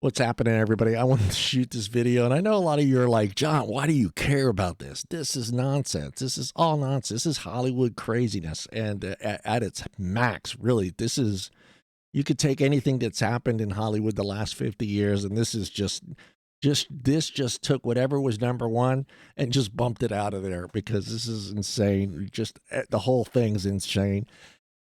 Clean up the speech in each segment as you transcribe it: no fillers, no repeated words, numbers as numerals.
What's happening, everybody? I wanted to shoot this video, and I know a lot of you are like, John, why do you care about this? This is nonsense. This is all nonsense. This is Hollywood craziness, and at its max, really, this is. You could take anything that's happened in Hollywood the last 50 years, and this is just took whatever was number one and just bumped it out of there because this is insane. Just the whole thing's insane,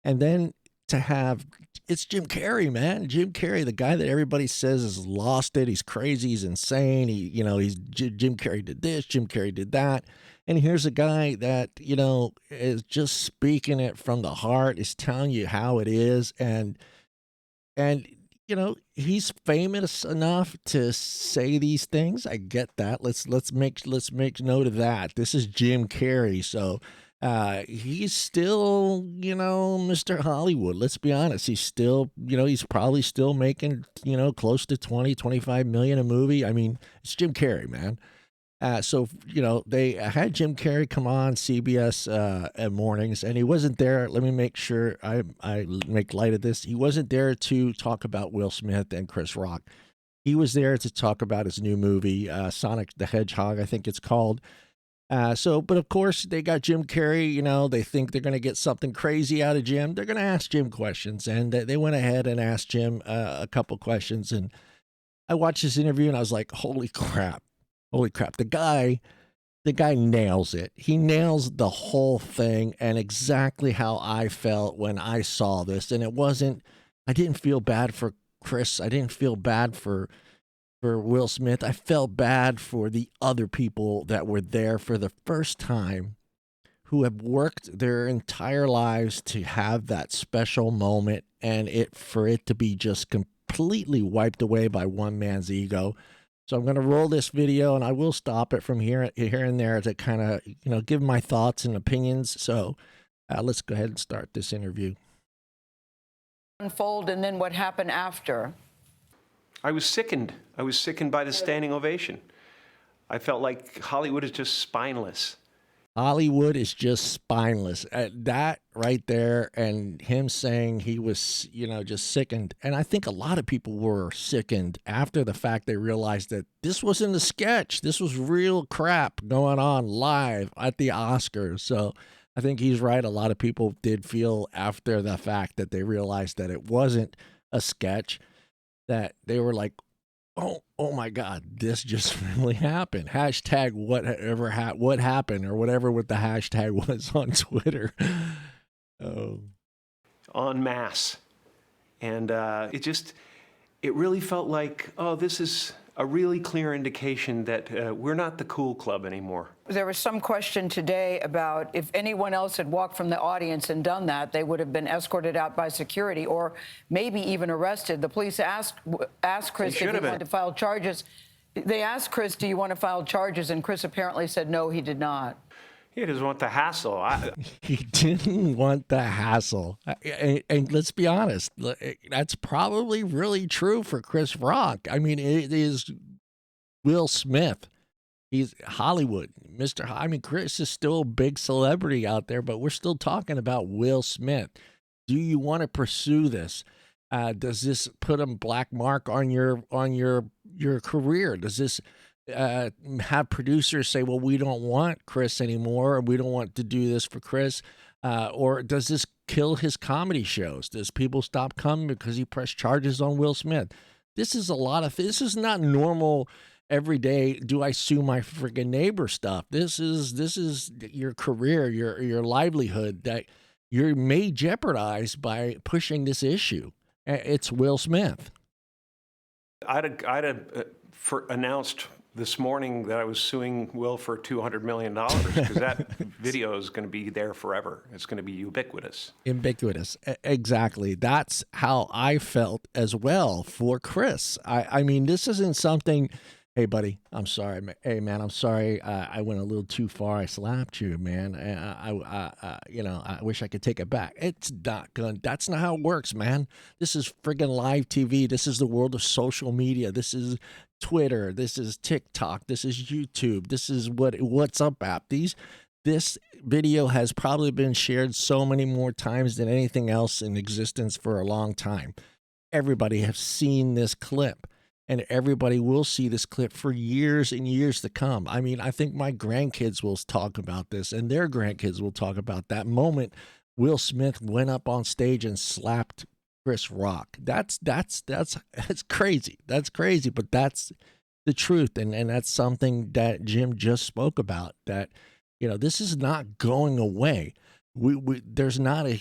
and then to have it's Jim Carrey, man. Jim Carrey, the guy that everybody says has lost it. He's crazy. He's insane. He's Jim Carrey did this. Jim Carrey did that. And here's a guy that is just speaking it from the heart. Is telling you how it is, and he's famous enough to say these things. I get that. Let's make note of that. This is Jim Carrey, so he's still, Mr. Hollywood. Let's be honest. He's still, he's probably still making, close to 20-25 million a movie. I mean, it's Jim Carrey, man. So, they had Jim Carrey come on CBS Mornings, and he wasn't there. Let me make sure I make light of this. He wasn't there to talk about Will Smith and Chris Rock. He was there to talk about his new movie, Sonic the Hedgehog, I think it's called. But of course, they got Jim Carrey. They think they're going to get something crazy out of Jim. They're going to ask Jim questions, and they went ahead and asked Jim a couple questions. And I watched this interview, and I was like, holy crap. Holy crap. The guy nails it. He nails the whole thing and exactly how I felt when I saw this. And I didn't feel bad for Chris. I didn't feel bad for Will Smith. I felt bad for the other people that were there for the first time, who have worked their entire lives to have that special moment, and for it to be just completely wiped away by one man's ego. So I'm going to roll this video, and I will stop it from here and there to kind of, give my thoughts and opinions. So let's go ahead and start this interview. Unfold, and then what happened after? I was sickened. I was sickened by the standing ovation. I felt like Hollywood is just spineless. Hollywood is just spineless. That right there, and him saying he was, just sickened. And I think a lot of people were sickened after the fact they realized that this wasn't a sketch. This was real crap going on live at the Oscars. So I think he's right. A lot of people did feel after the fact that they realized that it wasn't a sketch, that they were like, oh my God, this just really happened. Hashtag what happened, or whatever what the hashtag was on Twitter. Oh. En masse. And it really felt like, this is a really clear indication that we're not the cool club anymore. There was some question today about if anyone else had walked from the audience and done that, they would have been escorted out by security or maybe even arrested. The police asked Chris if he wanted to file charges. They asked Chris, do you want to file charges? And Chris apparently said no, he did not. He doesn't want the hassle. He didn't want the hassle. And let's be honest, that's probably really true for Chris Rock. I mean, it is Will Smith. He's Hollywood. Chris is still a big celebrity out there, but we're still talking about Will Smith. Do you want to pursue this? Does this put a black mark on your career? Does this have producers say, well, we don't want Chris anymore, or we don't want to do this for Chris? Or does this kill his comedy shows? Does people stop coming because he pressed charges on Will Smith? This is this is not normal everyday, do I sue my freaking neighbor stuff. This is your career, your livelihood that you may jeopardize by pushing this issue. It's Will Smith. I'd announced this morning that I was suing Will for $200 million because that video is going to be there forever. It's going to be ubiquitous. Exactly. That's how I felt as well for Chris. I mean, this isn't something. Hey, buddy, I'm sorry. Hey, man, I'm sorry. I went a little too far. I slapped you, man. I wish I could take it back. It's not good. That's not how it works, man. This is friggin' live TV. This is the world of social media. This is Twitter. This is TikTok. This is YouTube. This is What's Up app. This video has probably been shared so many more times than anything else in existence for a long time. Everybody has seen this clip. and everybody will see this clip for years and years to come. I mean, I think my grandkids will talk about this, and their grandkids will talk about that moment Will Smith went up on stage and slapped Chris Rock. That's crazy. That's crazy, but that's the truth, and that's something that Jim just spoke about, that this is not going away. There's not a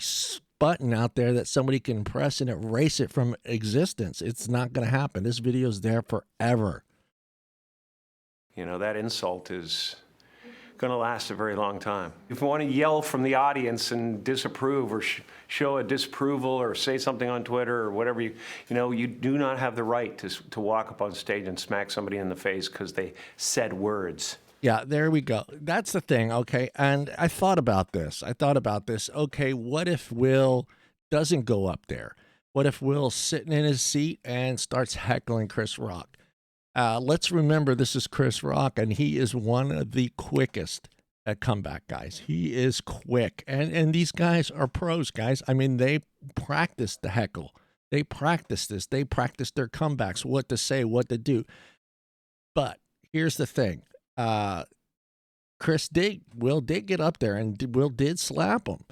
button out there that somebody can press and erase it from existence. It's not going to happen. This video is there forever. That insult is going to last a very long time. If you want to yell from the audience and disapprove or show a disapproval or say something on Twitter or whatever, you do not have the right to walk up on stage and smack somebody in the face because they said words. Yeah, there we go. That's the thing, okay? And I thought about this. Okay, what if Will doesn't go up there? What if Will's sitting in his seat and starts heckling Chris Rock? Let's remember this is Chris Rock, and he is one of the quickest at comeback guys. He is quick. And these guys are pros, guys. I mean, they practice the heckle. They practice this. They practice their comebacks, what to say, what to do. But here's the thing. Will did get up there, and Will did slap him.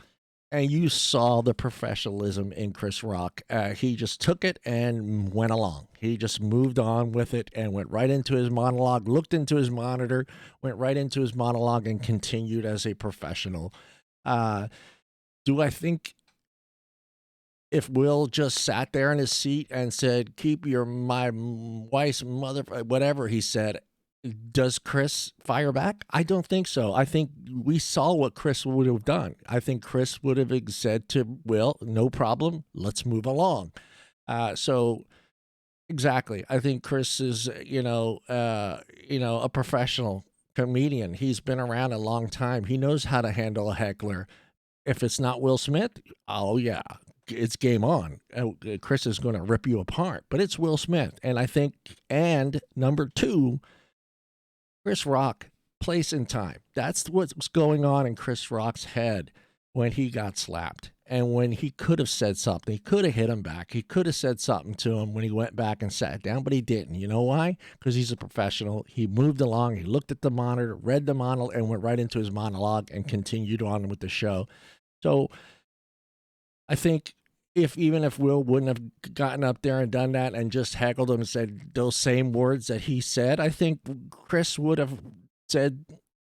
And you saw the professionalism in Chris Rock. He just took it and went along. He just moved on with it and went right into his monologue, looked into his monitor, went right into his monologue, and continued as a professional. Do I think if Will just sat there in his seat and said, "Keep my wife's mother," whatever he said, does Chris fire back? I don't think so. I think we saw what Chris would have done. I think Chris would have said to Will, "No problem, let's move along." So exactly, I think Chris is, a professional comedian. He's been around a long time. He knows how to handle a heckler. If it's not Will Smith, oh yeah, it's game on. Chris is going to rip you apart. But it's Will Smith, and I think, and number two, Chris Rock, place and time. That's what's going on in Chris Rock's head when he got slapped. And when he could have said something, he could have hit him back. He could have said something to him when he went back and sat down, but he didn't. You know why? Because he's a professional. He moved along. He looked at the monitor, read the monologue, and went right into his monologue and continued on with the show. So I think even if Will wouldn't have gotten up there and done that and just heckled him and said those same words that he said, I think Chris would have said,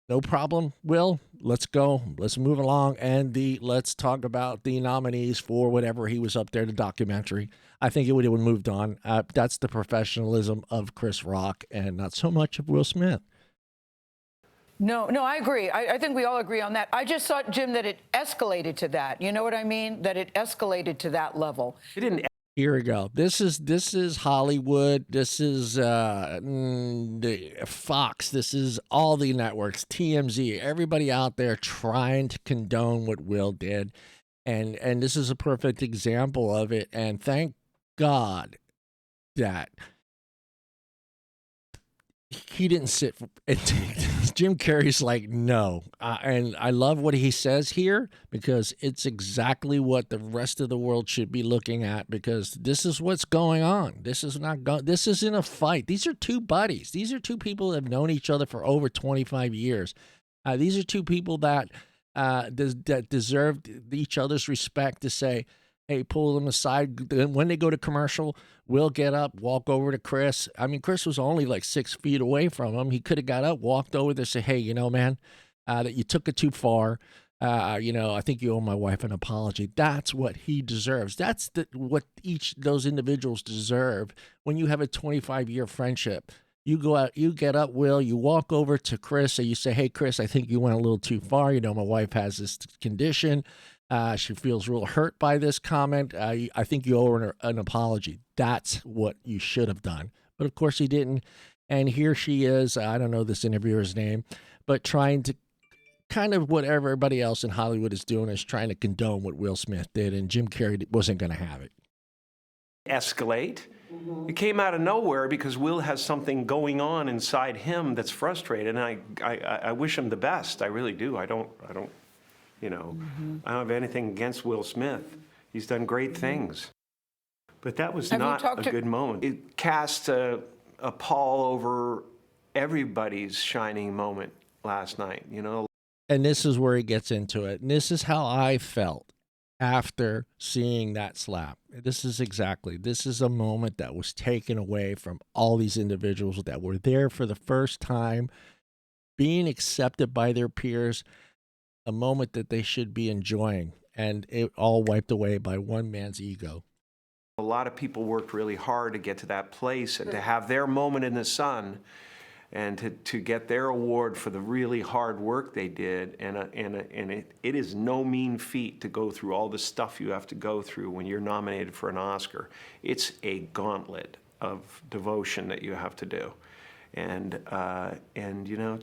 "No problem, Will, let's go. Let's move along. And let's talk about the nominees for whatever he was up there, the documentary." I think it would have moved on. That's the professionalism of Chris Rock and not so much of Will Smith. No, I agree. I think we all agree on that. I just thought, Jim, that it escalated to that. You know what I mean? That it escalated to that level. It didn't. Here we go. This is Hollywood. This is Fox. This is all the networks, TMZ, everybody out there trying to condone what Will did. And this is a perfect example of it. And thank God that he didn't sit and Jim Carrey's like, no. And I love what he says here, because it's exactly what the rest of the world should be looking at, because this is what's going on. This isn't a fight. These are two buddies. These are two people that have known each other for over 25 years. These are two people that deserve each other's respect to say, hey, pull them aside. When they go to commercial, Will get up, walk over to Chris. I mean, Chris was only like 6 feet away from him. He could have got up, walked over there, say, hey, man, that you took it too far. I think you owe my wife an apology. That's what he deserves. That's what each those individuals deserve. When you have a 25-year friendship, you go out, you get up, Will, you walk over to Chris, and you say, hey, Chris, I think you went a little too far. My wife has this condition. She feels real hurt by this comment. I think you owe her an apology. That's what you should have done. But of course he didn't. And here she is, I don't know this interviewer's name, but trying to kind of what everybody else in Hollywood is doing, is trying to condone what Will Smith did. And Jim Carrey wasn't going to have it. Escalate. It came out of nowhere because Will has something going on inside him that's frustrated. And I wish him the best. I really do. I don't I don't have anything against Will Smith. He's done great things. But that was not a good moment. It cast pall over everybody's shining moment last night, you know. And this is where he gets into it. And this is how I felt after seeing that slap. This is a moment that was taken away from all these individuals that were there for the first time, being accepted by their peers, a moment that they should be enjoying. And it all wiped away by one man's ego. A lot of people worked really hard to get to that place and to have their moment in the sun and to get their award for the really hard work they did. And it is no mean feat to go through all the stuff you have to go through when you're nominated for an Oscar. It's a gauntlet of devotion that you have to do. And you know,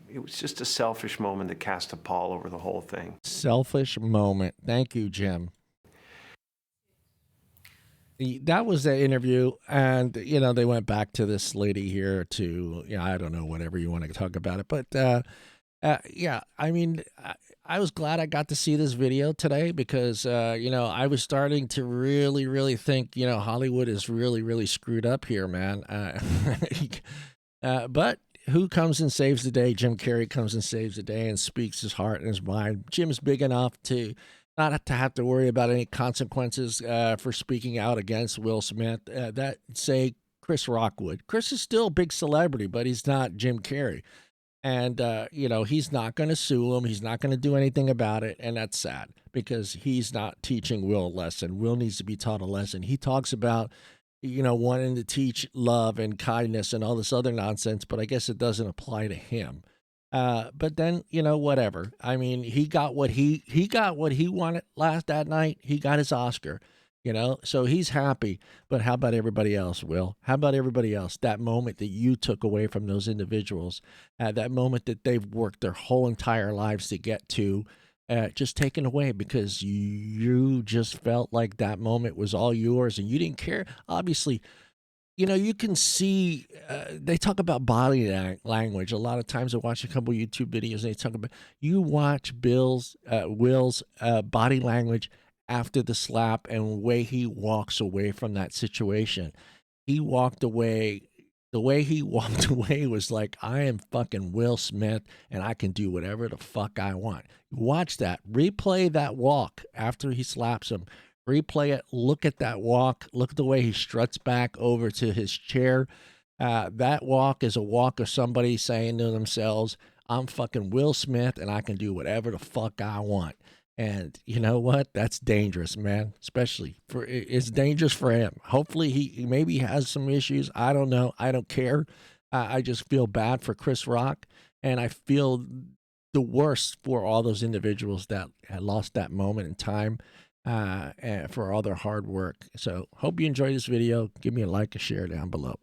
it was just a selfish moment that cast a pall over the whole thing. Selfish moment. Thank you, Jim. That was the interview, and you know they went back to this lady here to, you know, I don't know, whatever you want to talk about it, but yeah, I mean, I was glad I got to see this video today because you know, I was starting to really think, you know, Hollywood is really screwed up here, man. But who comes and saves the day? Jim Carrey comes and saves the day and speaks his heart and his mind. Jim's big enough to not to have to worry about any consequences for speaking out against Will Smith that, say, Chris Rock would. Chris is still a big celebrity, but he's not Jim Carrey. And, you know, he's not going to sue him. He's not going to do anything about it. And that's sad because he's not teaching Will a lesson. Will needs to be taught a lesson. He talks about, you know, wanting to teach love and kindness and all this other nonsense, but I guess it doesn't apply to him. But then, you know, whatever. I mean, he got what he wanted that night. He got his Oscar, you know, so he's happy. But how about everybody else, Will? How about everybody else? That moment that you took away from those individuals, that moment that they've worked their whole entire lives to get to, just taken away because you just felt like that moment was all yours and you didn't care. Obviously, you know, you can see, they talk about body language. A lot of times I watch a couple YouTube videos and they talk about, you watch Will's body language after the slap and the way he walks away from that situation. He walked away, the way he walked away was like, I am fucking Will Smith and I can do whatever the fuck I want. Watch that. Replay that walk after he slaps him. Replay it. Look at that walk. Look at the way he struts back over to his chair. That walk is a walk of somebody saying to themselves, I'm fucking Will Smith and I can do whatever the fuck I want. And you know what? That's dangerous, man. Especially it's dangerous for him. Hopefully he maybe has some issues. I don't know. I don't care. I just feel bad for Chris Rock. And I feel the worst for all those individuals that had lost that moment in time. And for all their hard work. So hope you enjoyed this video. Give me a like, a share down below.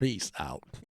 Peace out.